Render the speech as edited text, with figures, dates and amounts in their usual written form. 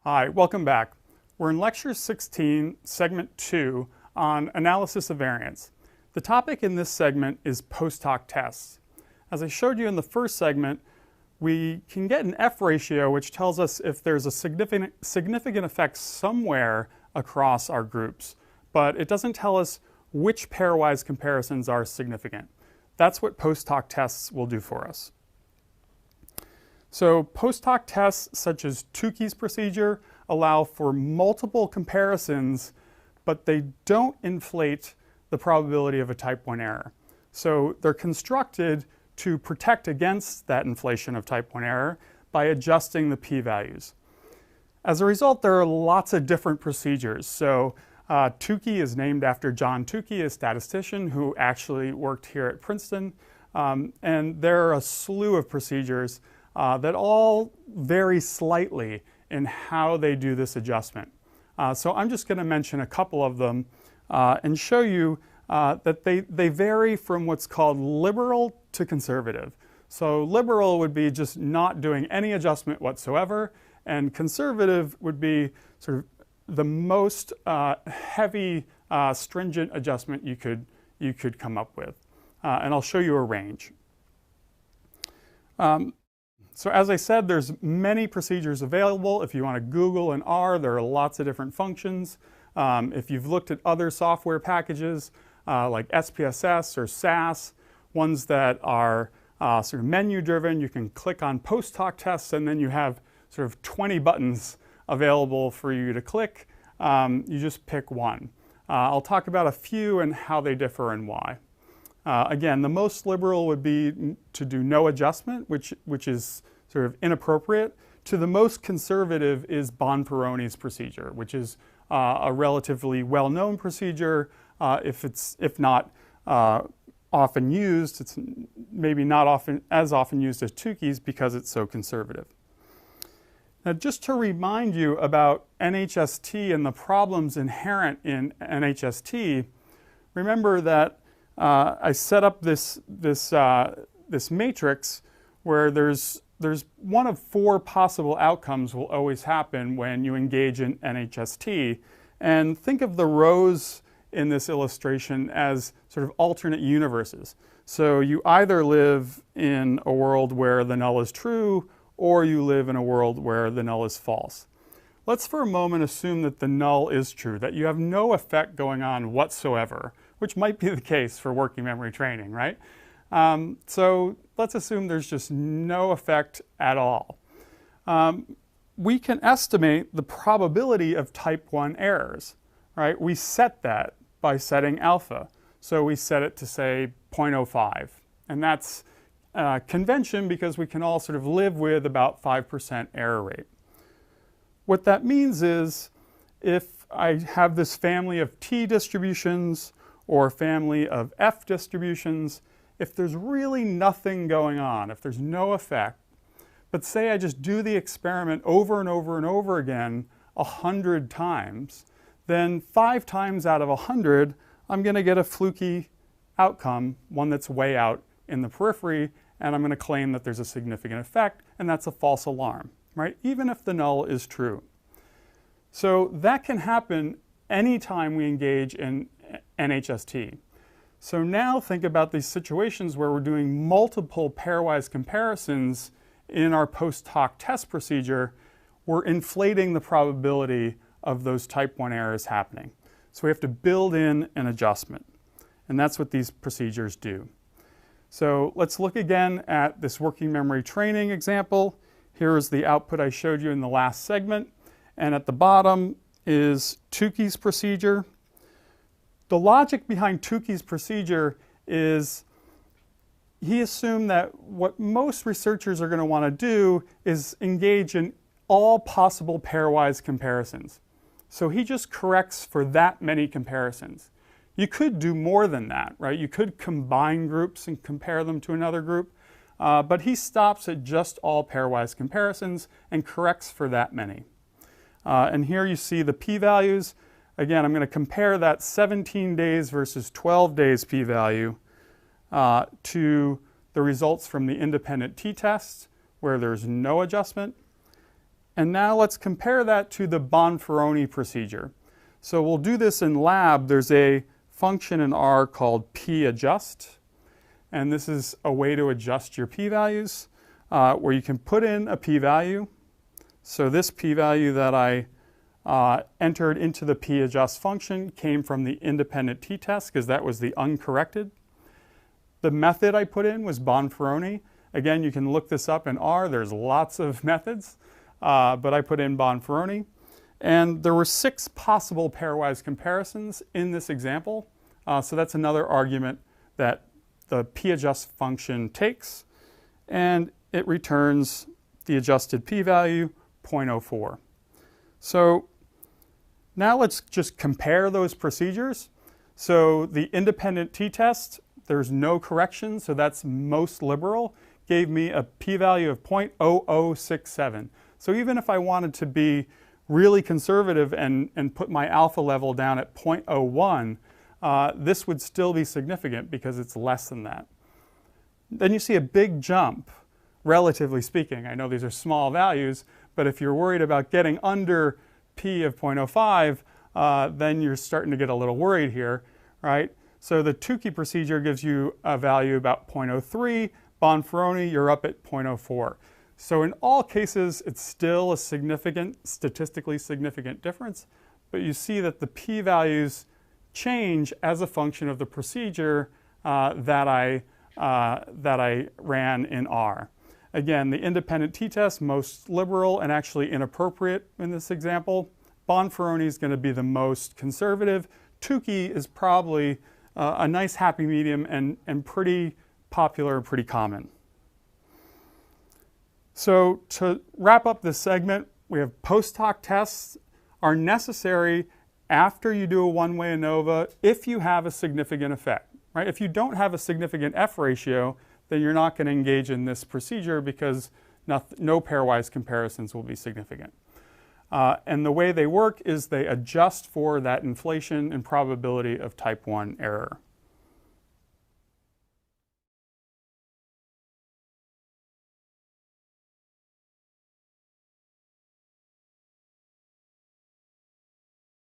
Hi, welcome back. We're in Lecture 16, Segment 2, on analysis of variance. The topic in this segment is post hoc tests. As I showed you in the first segment, we can get an F ratio which tells us if there's a significant effect somewhere across our groups, but it doesn't tell us which pairwise comparisons are significant. That's what post hoc tests will do for us. So post hoc tests such as Tukey's procedure allow for multiple comparisons, but they don't inflate the probability of a type 1 error. So they're constructed to protect against that inflation of type 1 error by adjusting the p-values. As a result, there are lots of different procedures. So Tukey is named after John Tukey, a statistician who actually worked here at Princeton. And there are a slew of procedures that all vary slightly in how they do this adjustment. So I'm just going to mention a couple of them and show you that they vary from what's called liberal to conservative. So liberal would be just not doing any adjustment whatsoever, and conservative would be sort of the most heavy, stringent adjustment you could come up with. And I'll show you a range. So as I said, there's many procedures available. If you want to Google an R, there are lots of different functions. If you've looked at other software packages like SPSS or SAS, ones that are sort of menu driven, you can click on post hoc tests and then you have sort of 20 buttons available for you to click. You just pick one. I'll talk about a few and how they differ and why. Again, the most liberal would be to do no adjustment, which is sort of inappropriate. To the most conservative is Bonferroni's procedure, which is a relatively well-known procedure. If not often used, it's maybe not as often used as Tukey's because it's so conservative. Now, just to remind you about NHST and the problems inherent in NHST, remember that I set up this matrix where there's one of four possible outcomes will always happen when you engage in NHST. And think of the rows in this illustration as sort of alternate universes. So you either live in a world where the null is true, or you live in a world where the null is false. Let's for a moment assume that the null is true, that you have no effect going on whatsoever, which might be the case for working memory training, right? So let's assume there's just no effect at all. We can estimate the probability of type 1 errors, right? We set that by setting alpha. So we set it to say 0.05. And that's convention because we can all sort of live with about 5% error rate. What that means is if I have this family of t distributions or family of f distributions, if there's really nothing going on, if there's no effect, but say I just do the experiment over and over and over again 100 times, then 5 times out of 100, I'm going to get a fluky outcome, one that's way out in the periphery, and I'm going to claim that there's a significant effect, and that's a false alarm, right? Even if the null is true. So that can happen anytime we engage in NHST. So now think about these situations where we're doing multiple pairwise comparisons in our post hoc test procedure. We're inflating the probability of those type 1 errors happening. So we have to build in an adjustment. And that's what these procedures do. So let's look again at this working memory training example. Here is the output I showed you in the last segment. And at the bottom is Tukey's procedure. The logic behind Tukey's procedure is he assumed that what most researchers are going to want to do is engage in all possible pairwise comparisons. So he just corrects for that many comparisons. You could do more than that, right? You could combine groups and compare them to another group, but he stops at just all pairwise comparisons and corrects for that many. And here you see the p-values. Again, I'm going to compare that 17 days versus 12 days p-value to the results from the independent t-test where there's no adjustment. And now let's compare that to the Bonferroni procedure. So we'll do this in lab. There's a function in R called p-adjust. And this is a way to adjust your p-values where you can put in a p-value. So this p-value that I entered into the p-adjust function came from the independent t-test because that was the uncorrected. The method I put in was Bonferroni. Again, you can look this up in R. There's lots of methods, but I put in Bonferroni. And there were 6 possible pairwise comparisons in this example. So that's another argument that the p-adjust function takes. And it returns the adjusted p-value, 0.04. So now let's just compare those procedures. So the independent t-test, there's no correction, so that's most liberal, gave me a p-value of 0.0067. So even if I wanted to be really conservative and put my alpha level down at 0.01, this would still be significant because it's less than that. Then you see a big jump, relatively speaking. I know these are small values, but if you're worried about getting under p of 0.05, then you're starting to get a little worried here, right? So the Tukey procedure gives you a value about 0.03. Bonferroni, you're up at 0.04. So in all cases, it's still a significant, statistically significant difference, but you see that the p-values change as a function of the procedure that I ran in R. Again, the independent t-test, most liberal and actually inappropriate in this example. Bonferroni is going to be the most conservative. Tukey is probably a nice happy medium and pretty popular, pretty common. So to wrap up this segment, we have post hoc tests are necessary after you do a one-way ANOVA if you have a significant effect, right? If you don't have a significant F ratio, then you're not going to engage in this procedure because no pairwise comparisons will be significant. And the way they work is they adjust for that inflation and probability of type 1 error.